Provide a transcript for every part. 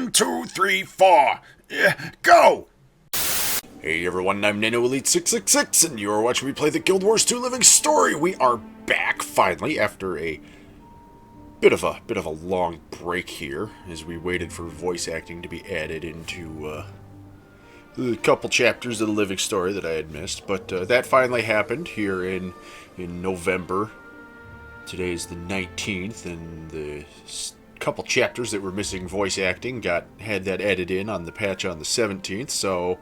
1, 2, 3, 4. Go! Hey everyone, I'm NanoElite666, and you are watching me play the Guild Wars 2 Living Story. We are back, finally, after a bit of a long break here, as we waited for voice acting to be added into a couple chapters of the Living Story that I had missed. But that finally happened here in November. Today is the 19th, and the couple chapters that were missing voice acting had that added in on the patch on the 17th, so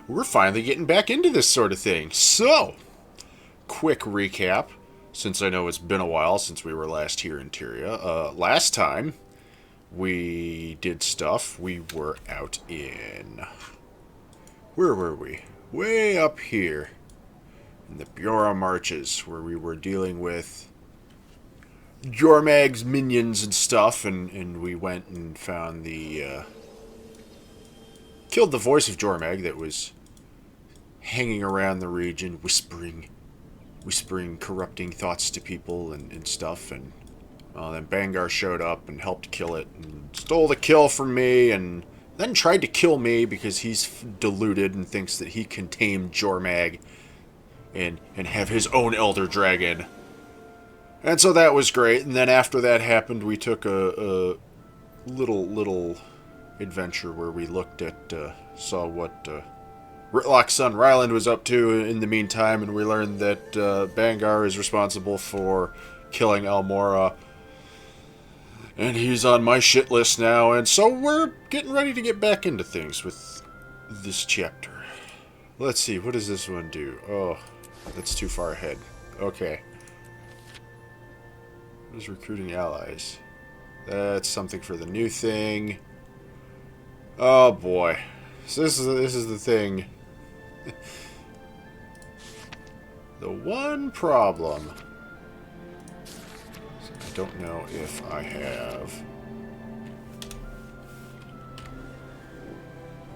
we're finally getting back into this sort of thing. So, quick recap, since I know it's been a while since we were last here in Tyria. Last time we did stuff, we were out in... Where were we? Way up here in the Bjorn Marches, where we were dealing with Jormag's minions and stuff, and we went and found the, killed the voice of Jormag that was hanging around the region, whispering corrupting thoughts to people and stuff, and then Bangar showed up and helped kill it, and stole the kill from me, and then tried to kill me because he's deluded and thinks that he can tame Jormag and have his own Elder Dragon. And so that was great, and then after that happened, we took a little adventure where we looked at, saw what Rytlock's son Ryland was up to in the meantime, and we learned that Bangar is responsible for killing Almora, and he's on my shit list now, and so we're getting ready to get back into things with this chapter. Let's see, what does this one do? Oh, that's too far ahead. Okay. What is recruiting allies? That's something for the new thing. Oh boy. So this is the thing. The one problem. I don't know if I have.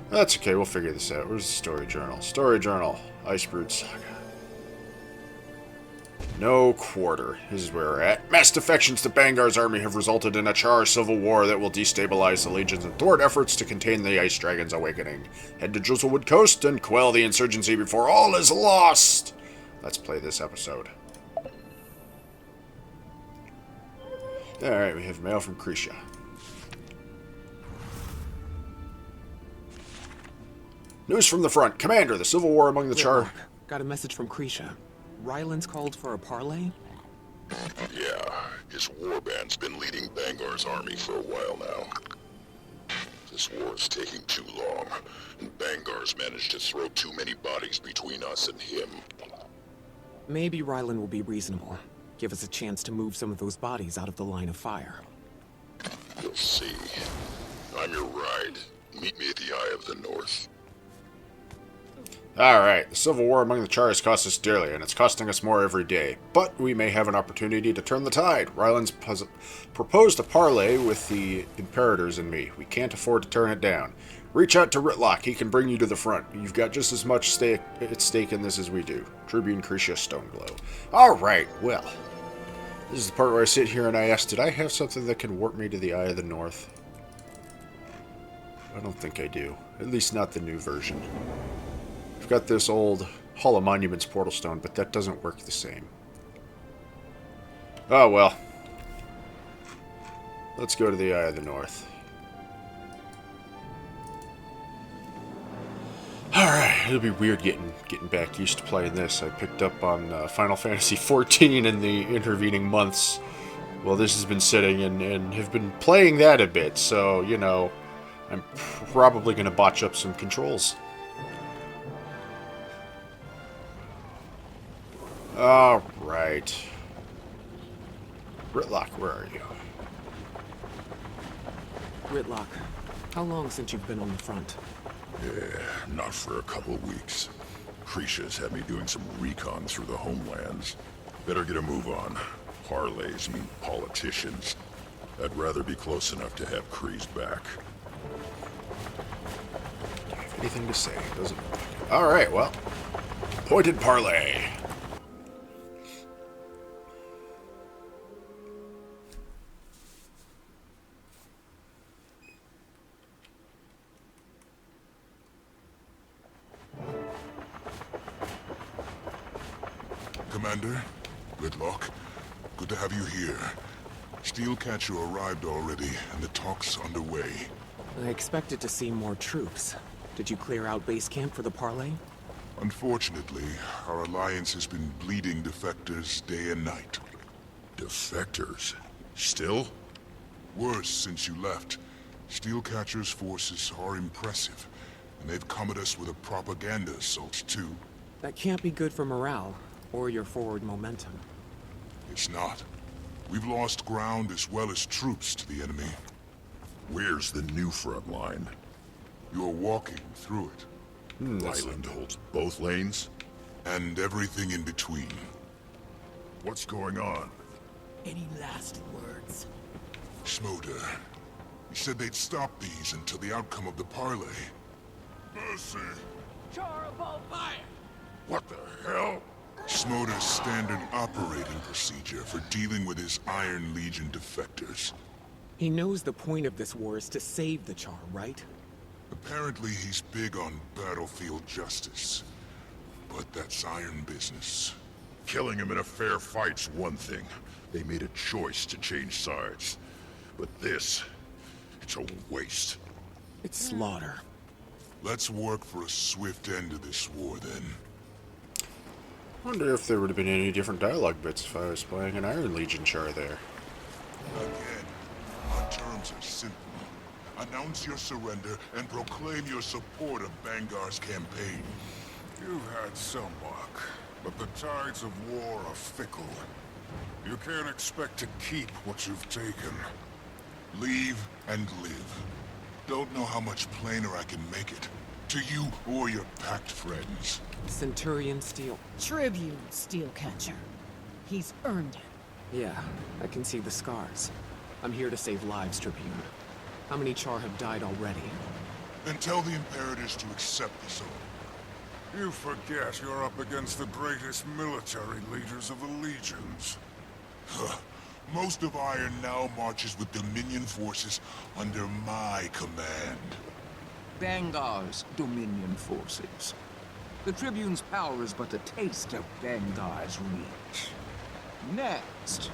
That's okay, we'll figure this out. Where's the story journal? Story journal. Icebrood Saga. No quarter. This is where we're at. Mass defections to Bangar's army have resulted in a Char civil war that will destabilize the legions and thwart efforts to contain the Ice Dragon's awakening. Head to Drizzlewood Coast and quell the insurgency before all is lost. Let's play this episode. Alright, we have mail from Krisha. News from the front. Commander, the civil war among the Char... Got a message from Krisha. Rylands called for a parley? Yeah, his warband's been leading Bangar's army for a while now. This war's taking too long, and Bangar's managed to throw too many bodies between us and him. Maybe Ryland will be reasonable. Give us a chance to move some of those bodies out of the line of fire. You'll see. I'm your ride. Meet me at the Eye of the North. Alright, the civil war among the Char has cost us dearly, and it's costing us more every day. But we may have an opportunity to turn the tide. Rylands proposed a parley with the Imperators and me. We can't afford to turn it down. Reach out to Rytlock. He can bring you to the front. You've got just as much at stake in this as we do. Tribune Krisha Stoneglow. Alright, well. This is the part where I sit here and I ask, did I have something that can warp me to the Eye of the North? I don't think I do. At least not the new version. I've got this old Hall of Monuments portal stone, but that doesn't work the same. Oh well. Let's go to the Eye of the North. Alright, it'll be weird getting back used to playing this. I picked up on Final Fantasy XIV in the intervening months. Well, this has been sitting and have been playing that a bit, so, you know, I'm probably going to botch up some controls. Alright. Rytlock, where are you? Rytlock, how long since you've been on the front? Yeah, not for a couple weeks. Krisha's had me doing some recon through the homelands. Better get a move on. Parleys mean politicians. I'd rather be close enough to have Kree's back. Do you have anything to say? Doesn't look like it. Alright, well. Pointed parley. Commander. Rytlock, good to have you here. Steelcatcher arrived already, and the talk's underway. I expected to see more troops. Did you clear out base camp for the parley? Unfortunately, our alliance has been bleeding defectors day and night. Defectors? Still? Worse since you left. Steelcatcher's forces are impressive, and they've come at us with a propaganda assault too. That can't be good for morale, or your forward momentum. It's not. We've lost ground as well as troops to the enemy. Where's the new front line? You're walking through it. Ryland holds both lanes? And everything in between. What's going on? Any last words? Schmoder. He said they'd stop these until the outcome of the parley. Mercy! Horrible fire! What the hell? Schmoder's standard operating procedure for dealing with his Iron Legion defectors. He knows the point of this war is to save the Char, right? Apparently he's big on battlefield justice. But that's iron business. Killing him in a fair fight's one thing. They made a choice to change sides. But this, it's a waste. It's slaughter. Let's work for a swift end to this war, then. Wonder if there would have been any different dialogue bits if I was playing an Iron Legion char there. Again, our terms are simple. Announce your surrender and proclaim your support of Bangar's campaign. You've had some luck, but the tides of war are fickle. You can't expect to keep what you've taken. Leave and live. Don't know how much plainer I can make it. To you or your packed friends. Centurion Steel. Tribune Steelcatcher. He's earned it. Yeah, I can see the scars. I'm here to save lives, Tribune. How many Char have died already? Then tell the Imperators to accept this oath. You forget you're up against the greatest military leaders of the Legions. Most of Iron now marches with Dominion forces under my command. Bangar's Dominion forces. The Tribune's power is but a taste of Bangar's reach. Next,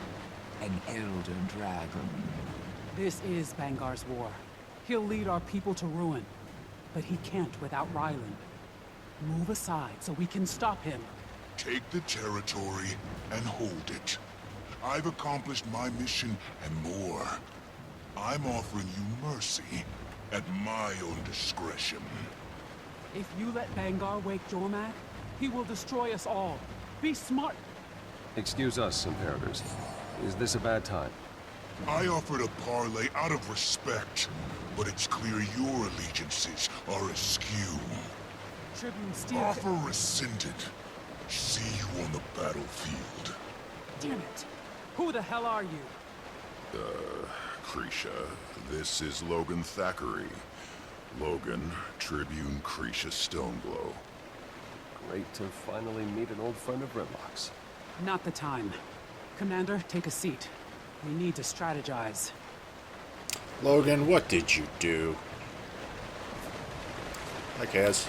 an Elder Dragon. This is Bangar's war. He'll lead our people to ruin. But he can't without Ryland. Move aside so we can stop him. Take the territory and hold it. I've accomplished my mission and more. I'm offering you mercy at my own discretion. If you let Bangar wake Jormak, he will destroy us all. Be smart. Excuse us, Imperators. Is this a bad time? I offered a parley out of respect, but it's clear your allegiances are askew. Tribune Steel. Offer rescinded. See you on the battlefield. Damn it. Who the hell are you? Krisha, this is Logan Thackeray. Logan, Tribune Krisha Stoneglow. Great to finally meet an old friend of Rytlock's. Not the time. Commander, take a seat. We need to strategize. Logan, what did you do? Hi, Kaz.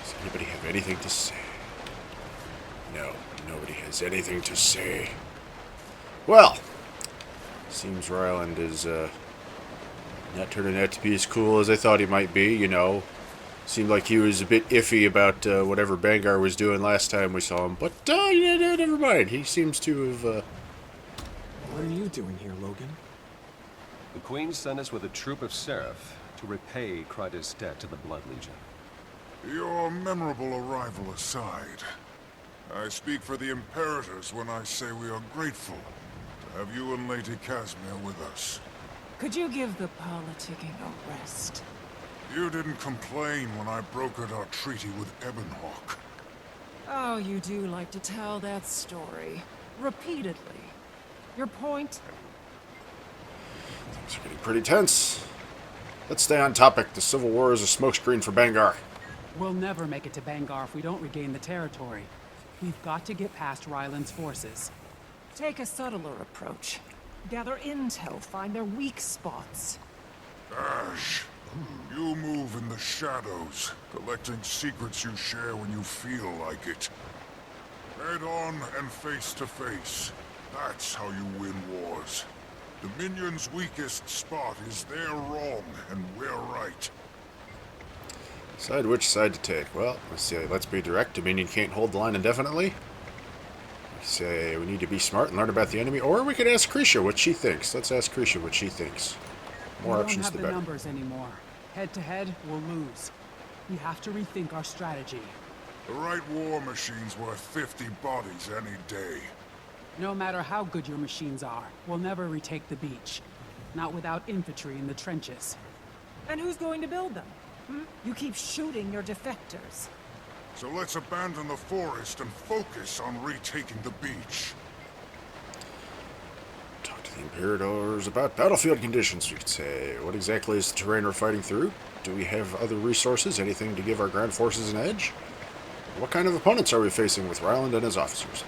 Does anybody have anything to say? No, nobody has anything to say. Well, seems Ryland is not turning out to be as cool as I thought he might be, you know. Seemed like he was a bit iffy about whatever Bangar was doing last time we saw him. But, yeah, never mind. He seems to have... What are you doing here, Logan? The Queen sent us with a troop of Seraph to repay Kryda's debt to the Blood Legion. Your memorable arrival aside, I speak for the Imperators when I say we are grateful to have you and Lady Kasmeer with us. Could you give the politicking a rest? You didn't complain when I brokered our treaty with Ebonhawk. Oh, you do like to tell that story. Repeatedly. Your point? Things are getting pretty tense. Let's stay on topic. The Civil War is a smokescreen for Bangar. We'll never make it to Bangar if we don't regain the territory. We've got to get past Ryland's forces. Take a subtler approach. Gather intel, find their weak spots. Ash, you move in the shadows, collecting secrets you share when you feel like it. Head on and face to face. That's how you win wars. Dominion's weakest spot is they're wrong and we're right. Decide which side to take. Well, let's see. Let's be direct. Dominion can't hold the line indefinitely. We say we need to be smart and learn about the enemy. Or we could ask Krisha what she thinks. Let's ask Krisha what she thinks. More We options, don't the have the better. numbers anymore. Head to head, we'll lose. We have to rethink our strategy. The right war machine's worth 50 bodies any day. No matter how good your machines are, we'll never retake the beach. Not without infantry in the trenches. And who's going to build them? You keep shooting your defectors. So let's abandon the forest and focus on retaking the beach. Talk to the Imperators about battlefield conditions, we could say. What exactly is the terrain we're fighting through? Do we have other resources? Anything to give our ground forces an edge? What kind of opponents are we facing with Ryland and his officers?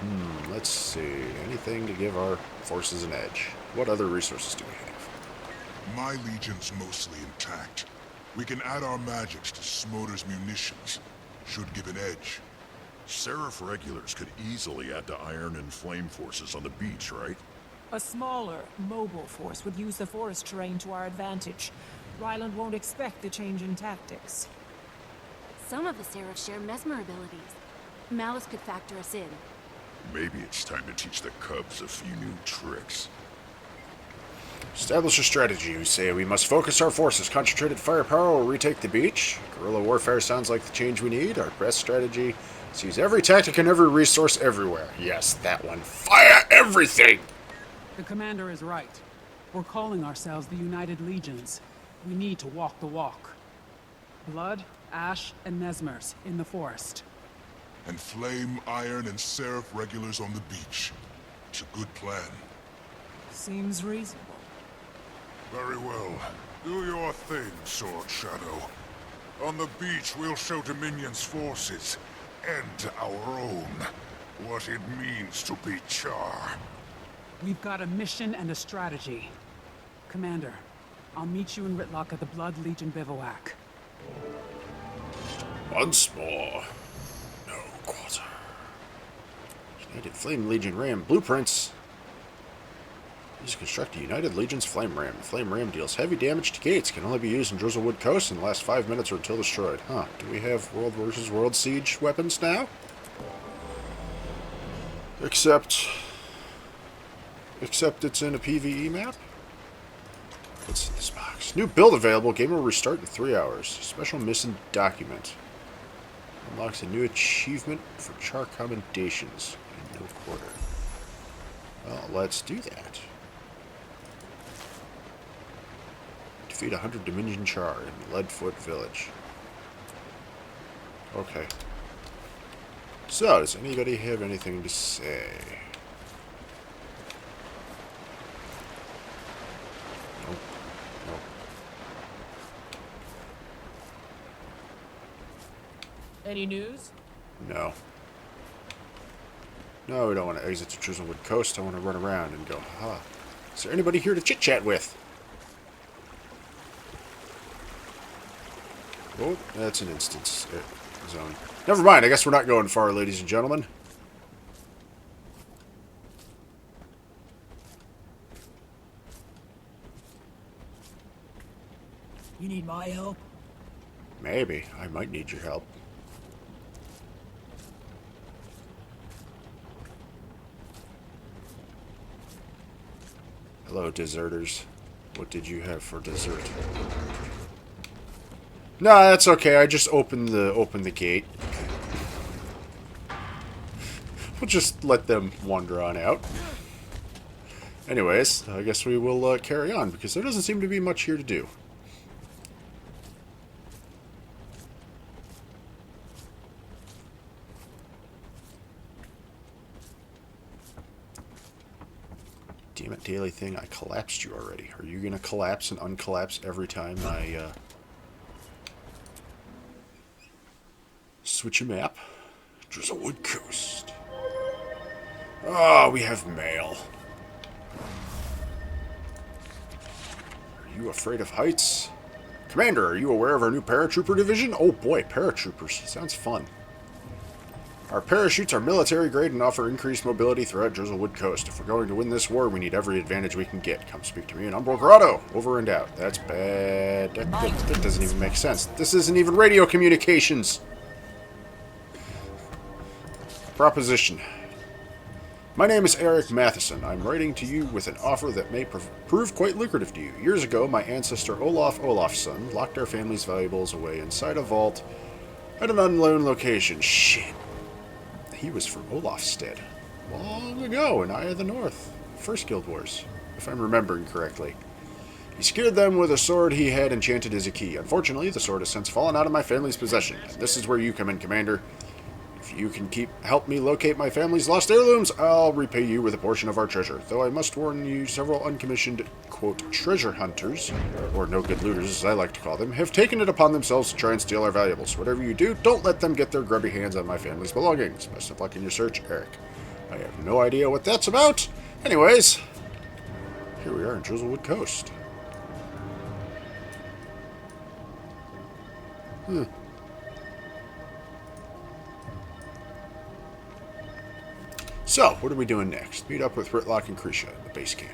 Let's see. Anything to give our forces an edge. What other resources do we have? My legion's mostly intact. We can add our magics to Smolder's munitions. Should give an edge. Seraph regulars could easily add to Iron and Flame forces on the beach, right? A smaller, mobile force would use the forest terrain to our advantage. Ryland won't expect the change in tactics. Some of the Seraphs share mesmer abilities. Malice could factor us in. Maybe it's time to teach the Cubs a few new tricks. Establish a strategy. We say we must focus our forces. Concentrated firepower will retake the beach. Guerrilla warfare sounds like the change we need. Our best strategy is use every tactic and every resource everywhere. Yes, that one. Fire everything! The commander is right. We're calling ourselves the United Legions. We need to walk the walk. Blood, ash, and mesmers in the forest. And Flame, Iron, and Seraph regulars on the beach. It's a good plan. Seems reasonable. Very well. Do your thing, Sword Shadow. On the beach, we'll show Dominion's forces, and our own, what it means to be Char. We've got a mission and a strategy. Commander, I'll meet you in Rytlock at the Blood Legion bivouac. Once more. No quarter. United Flame Legion Ram blueprints. Use to construct a United Legion's Flame Ram. The Flame Ram deals heavy damage to gates. Can only be used in Drizzlewood Coast and lasts 5 minutes or until destroyed. Huh. Do we have World vs. World Siege weapons now? Except it's in a PvE map? What's in this box? New build available. Game will restart in 3 hours. Special mission document. Unlocks a new achievement for Char commendations. In no quarter. Well, let's do that. Defeat 100 Dominion Char in Leadfoot Village. Okay. So, does anybody have anything to say? Nope. Nope. Any news? No. No, we don't want to exit to Drizzlewood Coast. I want to run around and go, ha. Is there anybody here to chit-chat with? Oh, that's an instance zone. Never mind, I guess we're not going far, ladies and gentlemen. You need my help? Maybe. I might need your help. Hello, deserters. What did you have for dessert? No, that's okay. I just opened the gate. We'll just let them wander on out. Anyways, I guess we will carry on, because there doesn't seem to be much here to do. Damn it, daily thing, I collapsed you already. Are you gonna collapse and uncollapse every time I, switch a map? Drizzlewood Coast. Oh, we have mail. Are you afraid of heights? Commander, are you aware of our new paratrooper division? Oh boy, paratroopers. Sounds fun. Our parachutes are military grade and offer increased mobility throughout Drizzlewood Coast. If we're going to win this war, we need every advantage we can get. Come speak to me in Umbral Grotto. Over and out. That's bad. That doesn't even make sense. This isn't even radio communications. Proposition. My name is Eric Matheson. I'm writing to you with an offer that may prove quite lucrative to you. Years ago, my ancestor Olaf Olafsson locked our family's valuables away inside a vault at an unknown location. Shit. He was from Olafstead. Long ago in Eye of the North. First Guild Wars, if I'm remembering correctly. He scared them with a sword he had enchanted as a key. Unfortunately, the sword has since fallen out of my family's possession. And this is where you come in, Commander. If you can help me locate my family's lost heirlooms, I'll repay you with a portion of our treasure. Though I must warn you, several uncommissioned, quote, treasure hunters, or no-good looters as I like to call them, have taken it upon themselves to try and steal our valuables. Whatever you do, don't let them get their grubby hands on my family's belongings. Best of luck in your search, Eric. I have no idea what that's about. Anyways, here we are in Drizzlewood Coast. So, what are we doing next? Meet up with Rytlock and Kasmeer at the base camp.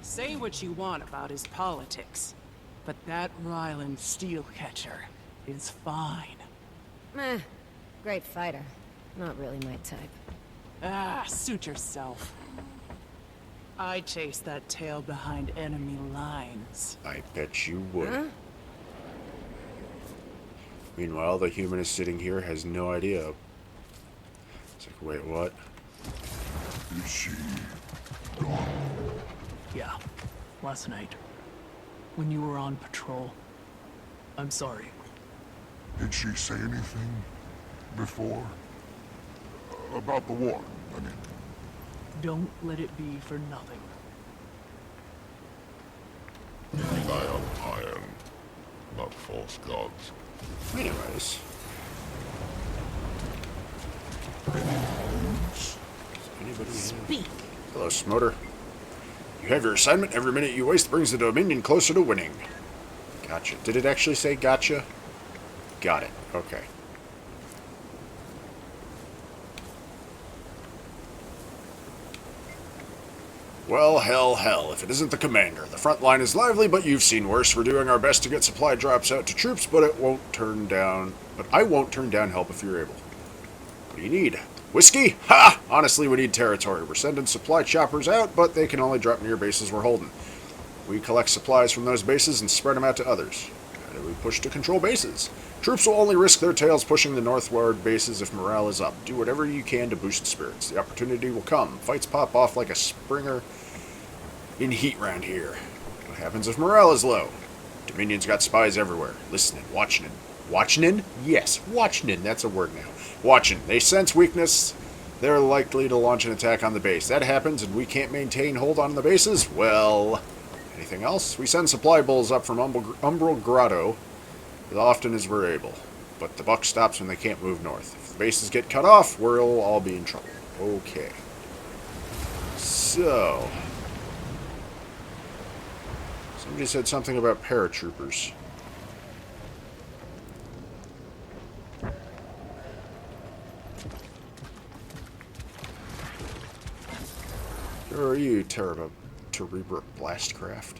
Say what you want about his politics, but that Ryland Steelcatcher is fine. Meh. Great fighter. Not really my type. Ah, suit yourself. I chase that tail behind enemy lines. I bet you would. Huh? Meanwhile, the human is sitting here, has no idea. It's like, wait, what? Is she... Yeah, last night. When you were on patrol. I'm sorry. Did she say anything before? About the war, I mean. Don't let it be for nothing. Rely on iron, not false gods. Anyways. Anybody Speak. Hello, Smoter. You have your assignment. Every minute you waste brings the Dominion closer to winning. Gotcha. Did it actually say gotcha? Got it. Okay. Well, hell, if it isn't the commander. The front line is lively, but you've seen worse. We're doing our best to get supply drops out to troops, but I won't turn down help if you're able. What do you need? Whiskey? Ha! Honestly, we need territory. We're sending supply choppers out, but they can only drop near bases we're holding. We collect supplies from those bases and spread them out to others. How do we push to control bases? Troops will only risk their tails pushing the northward bases if morale is up. Do whatever you can to boost spirits. The opportunity will come. Fights pop off like a springer in heat round here. What happens if morale is low? Dominion's got spies everywhere. Listening, watching. Watching? Yes, watching. That's a word now. Watching. They sense weakness. They're likely to launch an attack on the base. That happens and we can't maintain hold on the bases? Well, anything else? We send supply bulls up from Umbral Grotto as often as we're able. But the buck stops when they can't move north. If the bases get cut off, we'll all be in trouble. Okay. So... somebody said something about paratroopers. Who are you, Terebra Blastcraft?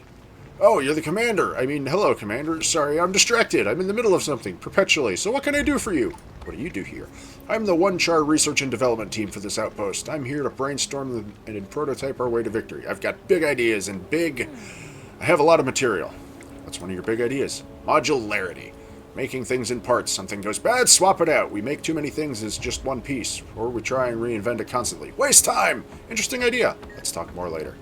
Oh, you're the commander. I mean, hello, commander. Sorry, I'm distracted. I'm in the middle of something, perpetually. So what can I do for you? What do you do here? I'm the one-char research and development team for this outpost. I'm here to brainstorm and prototype our way to victory. I've got big ideas and I have a lot of material. What's one of your big ideas? Modularity. Making things in parts. Something goes bad, swap it out. We make too many things as just one piece, or we try and reinvent it constantly. Waste time! Interesting idea. Let's talk more later.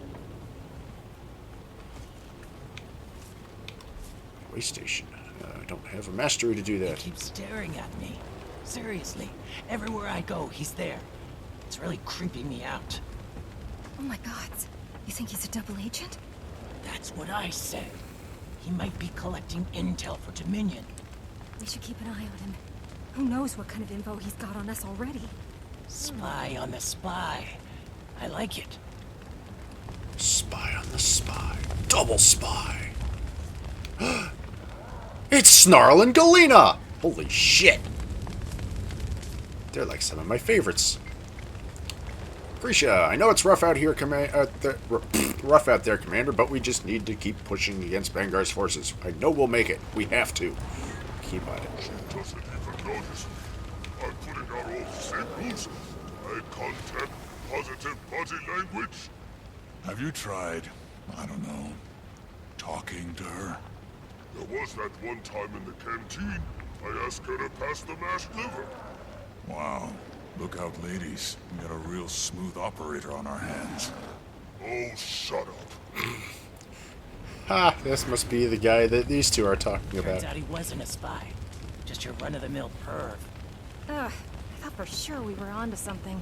Waste station. I don't have a mastery to do that. He keeps staring at me. Seriously. Everywhere I go, he's there. It's really creeping me out. Oh my god. You think he's a double agent? That's what I said. He might be collecting intel for Dominion. We should keep an eye on him. Who knows what kind of info he's got on us already? Spy on the spy. I like it. Spy on the spy. Double spy. It's Snarl and Galena! Holy shit. They're like some of my favorites. Grisha, I know it's rough out here, rough out there, Commander, but we just need to keep pushing against Bangar's forces. I know we'll make it. We have to. Keep on it. She doesn't even notice. I'm putting out all the signals. Eye contact, positive body language. Have you tried, I don't know, talking to her? There was that one time in the canteen. I asked her to pass the mashed liver. Wow. Look out, ladies. We got a real smooth operator on our hands. Oh, shut up. Ha! This must be the guy that these two are talking about. Turns out he wasn't a spy. Just your run-of-the-mill perv. Ugh, I thought for sure we were onto something.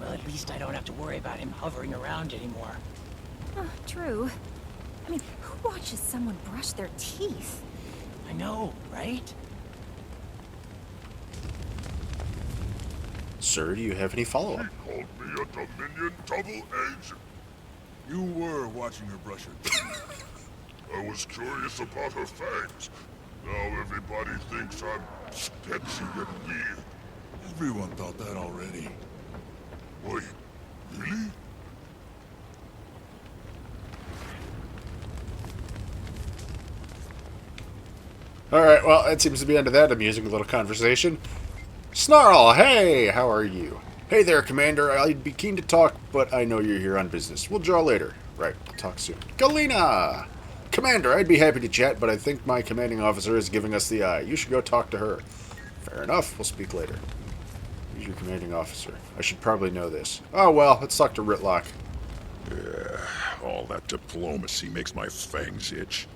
Well, at least I don't have to worry about him hovering around anymore. True. I mean, who watches someone brush their teeth? I know, right? Sir, do you have any follow-up? He called me a Dominion double agent. You were watching her brush her teeth. I was curious about her fangs. Now everybody thinks I'm sketchy and weird. Everyone thought that already. Wait, really? Alright, well, that seems to be the end of that amusing little conversation. Snarl, hey, how are you? Hey there, Commander. I'd be keen to talk, but I know you're here on business. We'll draw later. Right, we'll talk soon. Galena! Commander, I'd be happy to chat, but I think my commanding officer is giving us the eye. You should go talk to her. Fair enough. We'll speak later. Who's your commanding officer? I should probably know this. Oh, well, let's talk to Rytlock. Yeah, all that diplomacy makes my fangs itch.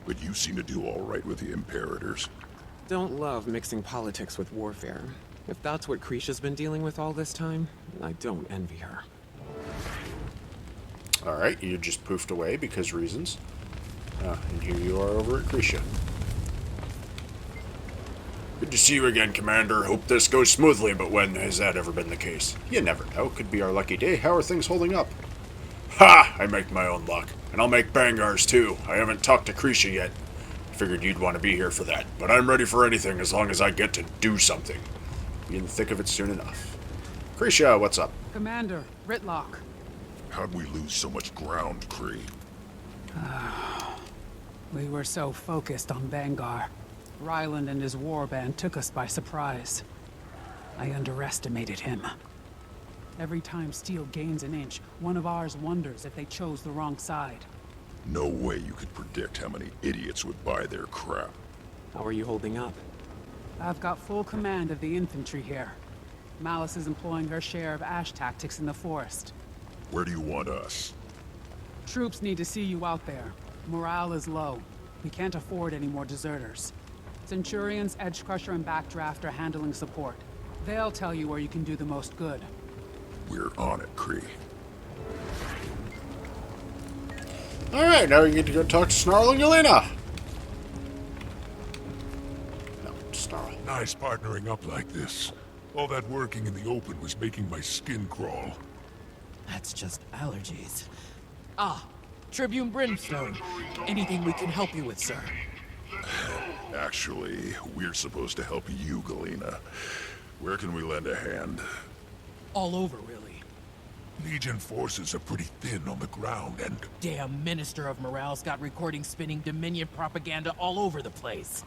But you seem to do all right with the Imperators. Don't love mixing politics with warfare. If that's what Krisha's been dealing with all this time, I don't envy her. Alright, you just poofed away because reasons. And here you are over at Krisha. Good to see you again, Commander. Hope this goes smoothly, but when has that ever been the case? You never know. Could be our lucky day. How are things holding up? Ha! I make my own luck. And I'll make Bangar's too. I haven't talked to Krisha yet. Figured you'd want to be here for that. But I'm ready for anything as long as I get to do something. Be in the thick of it soon enough. Krisha, what's up? Commander, Rytlock. How'd we lose so much ground, Kree? We were so focused on Bangar. Ryland and his warband took us by surprise. I underestimated him. Every time steel gains an inch, one of ours wonders if they chose the wrong side. No way you could predict how many idiots would buy their crap. How are you holding up? I've got full command of the infantry here. Malice is employing her share of ash tactics in the forest. Where do you want us? Troops need to see you out there. Morale is low. We can't afford any more deserters. Centurions, Edgecrusher, and Backdraft are handling support. They'll tell you where you can do the most good. We're on it, Kree. Alright, now we get to go talk to Snarl and Galena. No, Snarl. Nice partnering up like this. All that working in the open was making my skin crawl. That's just allergies. Ah, Tribune Brimstone. Anything we can help you with, sir? Actually, we're supposed to help you, Galena. Where can we lend a hand? All over, really. Legion forces are pretty thin on the ground, and... Damn Minister of Morale's got recordings spinning Dominion propaganda all over the place.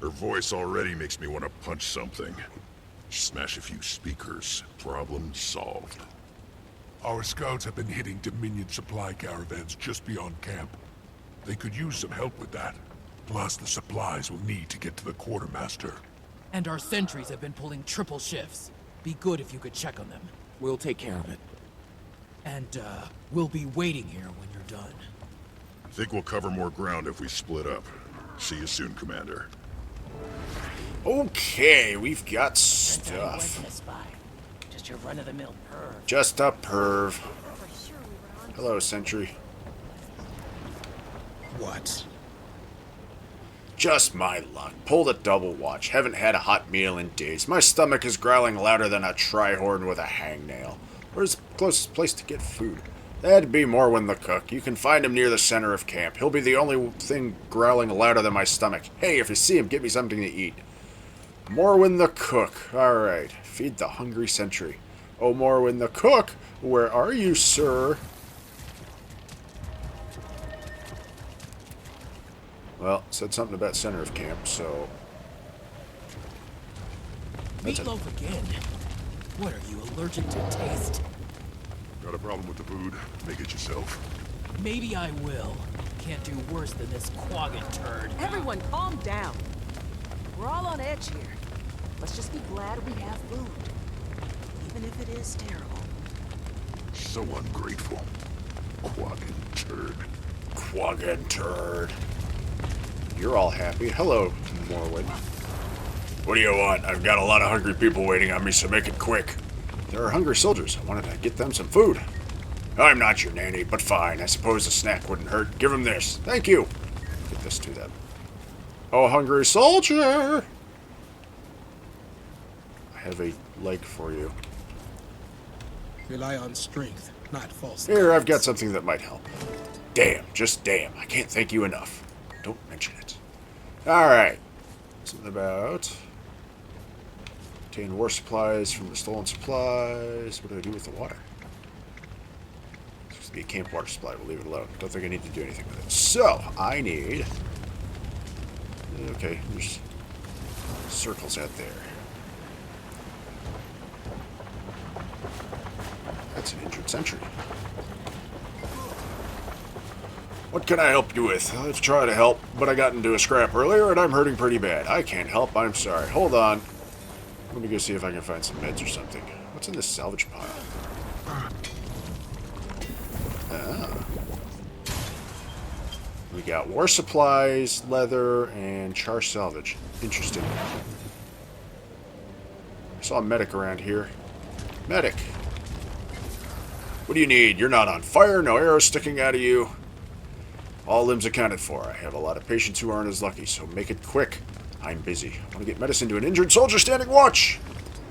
Her voice already makes me want to punch something. Smash a few speakers. Problem solved. Our scouts have been hitting Dominion supply caravans just beyond camp. They could use some help with that. Plus, the supplies we'll need to get to the quartermaster. And our sentries have been pulling triple shifts. Be good if you could check on them. We'll take care of it. And, we'll be waiting here when you're done. Think we'll cover more ground if we split up. See you soon, Commander. Okay, we've got Turns out he wasn't stuff. a spy. Just your run-of-the-mill perv. Just a perv. For sure we were onto Hello, Sentry. What? Just my luck. Pulled a double watch. Haven't had a hot meal in days. My stomach is growling louder than a tri-horn with a hangnail. Where's the closest place to get food? That'd be Morwen the cook. You can find him near the center of camp. He'll be the only thing growling louder than my stomach. Hey, if you see him, get me something to eat. Morwen the cook. Alright. Feed the hungry sentry. Oh, Morwen the cook, where are you, sir? Well, said something about center of camp, so... Meatloaf again? What are you, allergic to taste? Got a problem with the food? Make it yourself. Maybe I will. Can't do worse than this quagga turd. Everyone, calm down. We're all on edge here. Let's just be glad we have food. Even if it is terrible. So ungrateful. Quaggin turd. Quaggin turd. You're all happy. Hello, Morwen. What do you want? I've got a lot of hungry people waiting on me, so make it quick. There are hungry soldiers. I wanted to get them some food. I'm not your nanny, but fine. I suppose a snack wouldn't hurt. Give them this. Thank you. Get this to them. Oh, hungry soldier! I have a leg for you. Rely on strength, not false. Here, I've got something that might help. Damn, just damn. I can't thank you enough. Don't mention it. Alright. Something about... obtain war supplies from the stolen supplies. What do I do with the water? It's supposed to be a camp water supply. We'll leave it alone. Don't think I need to do anything with it. So, I need... okay, there's circles out there. That's an injured sentry. What can I help you with? Let's try to help, but I got into a scrap earlier and I'm hurting pretty bad. I can't help, I'm sorry. Hold on. Let me go see if I can find some meds or something. What's in this salvage pile? Ah. We got war supplies, leather, and char salvage. Interesting. I saw a medic around here. Medic! What do you need? You're not on fire, no arrows sticking out of you. All limbs accounted for. I have a lot of patients who aren't as lucky, so make it quick. I'm busy. I want to get medicine to an injured soldier standing watch.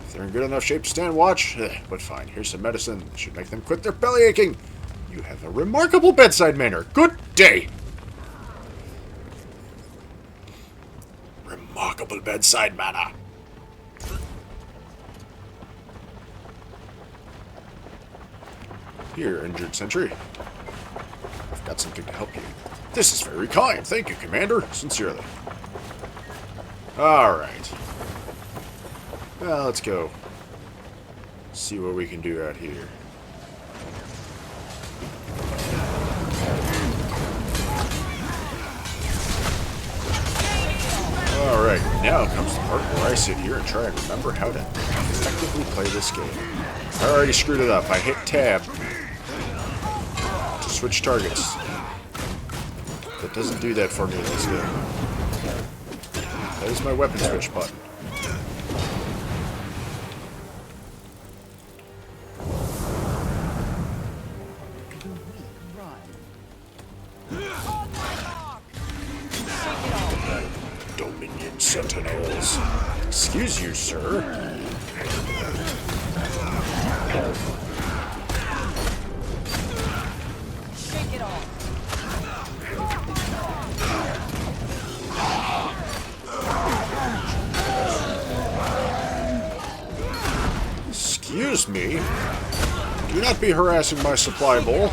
If they're in good enough shape to stand watch, but fine. Here's some medicine. It should make them quit their belly aching. You have a remarkable bedside manner. Good day. Remarkable bedside manner. Here, injured sentry. I've got something to help you. This is very kind. Thank you, Commander. Sincerely. Alright. Well, let's go. See what we can do out here. Alright, now comes the part where I sit here and try and remember how to effectively play this game. I already screwed it up. I hit tab to switch targets. That doesn't do that for me in this game. That is my weapon switch button. Dominion Sentinels. Excuse you, sir. Shake it off. Excuse me. Do not be harassing my supply bowl.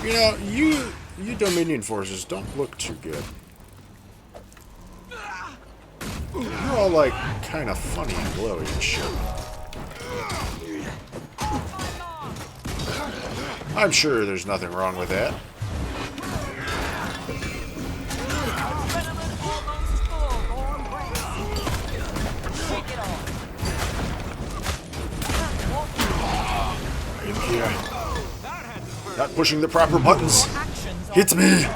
You know, you Dominion forces don't look too good. You're all like kind of funny and glowy and shit. I'm sure there's nothing wrong with that. I'm here. Not pushing the proper buttons. Hit me!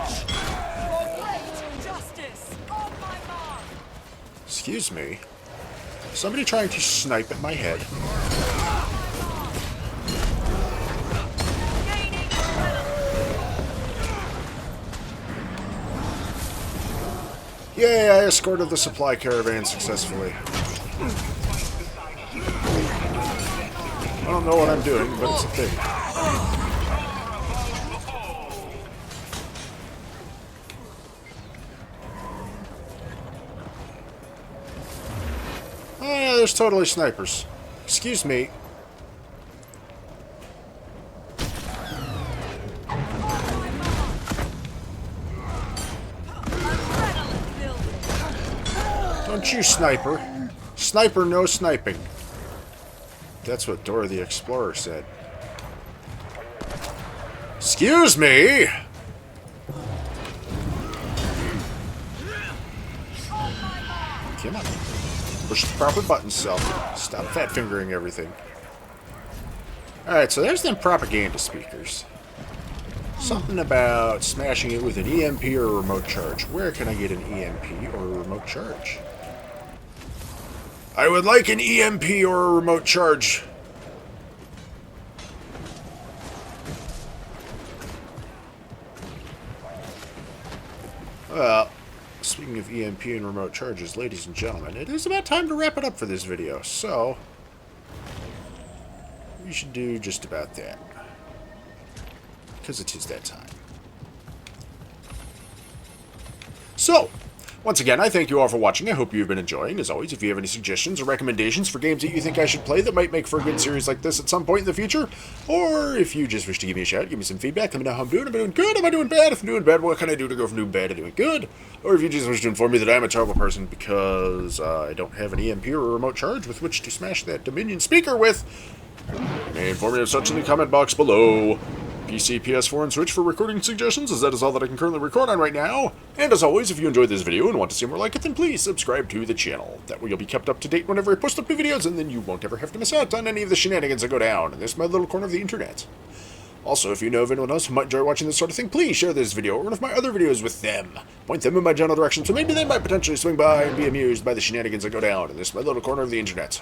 Excuse me. Somebody trying to snipe at my head. Yay, I escorted the supply caravan successfully. I don't know what I'm doing, but it's a thing. Oh yeah, there's totally snipers. Excuse me. Don't you sniper. Sniper, no sniping. That's what Dora the Explorer said. Excuse me! Come on. Push the proper buttons, self. Stop fat fingering everything. Alright, so there's them propaganda speakers. Something about smashing it with an EMP or a remote charge. Where can I get an EMP or a remote charge? I would like an EMP or a remote charge. Well, speaking of EMP and remote charges, ladies and gentlemen, it is about time to wrap it up for this video, so we should do just about that. Because it is that time. So, once again, I thank you all for watching. I hope you've been enjoying. As always, if you have any suggestions or recommendations for games that you think I should play that might make for a good series like this at some point in the future, or if you just wish to give me a shout, give me some feedback, let me know how I'm doing. Am I doing good? Am I doing bad? If I'm doing bad, what can I do to go from doing bad to doing good? Or if you just wish to inform me that I'm a terrible person because I don't have an EMP or a remote charge with which to smash that Dominion speaker with, you may inform me of such in the comment box below. PC, PS4, and Switch for recording suggestions, as that is all that I can currently record on right now. And as always, if you enjoyed this video and want to see more like it, then please subscribe to the channel. That way you'll be kept up to date whenever I post up new videos, and then you won't ever have to miss out on any of the shenanigans that go down in this my little corner of the internet. Also, if you know of anyone else who might enjoy watching this sort of thing, please share this video or one of my other videos with them. Point them in my general direction, so maybe they might potentially swing by and be amused by the shenanigans that go down in this my little corner of the internet.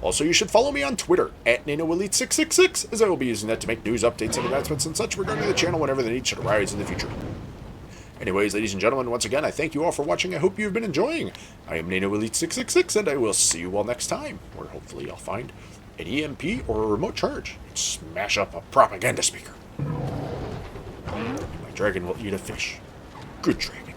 Also, you should follow me on Twitter, at NanoElite666, as I will be using that to make news, updates, and announcements and such regarding the channel whenever the need should arise in the future. Anyways, ladies and gentlemen, once again, I thank you all for watching. I hope you've been enjoying. I am NanoElite666, and I will see you all next time, where hopefully I'll find an EMP or a remote charge and smash up a propaganda speaker. My dragon will eat a fish. Good dragon.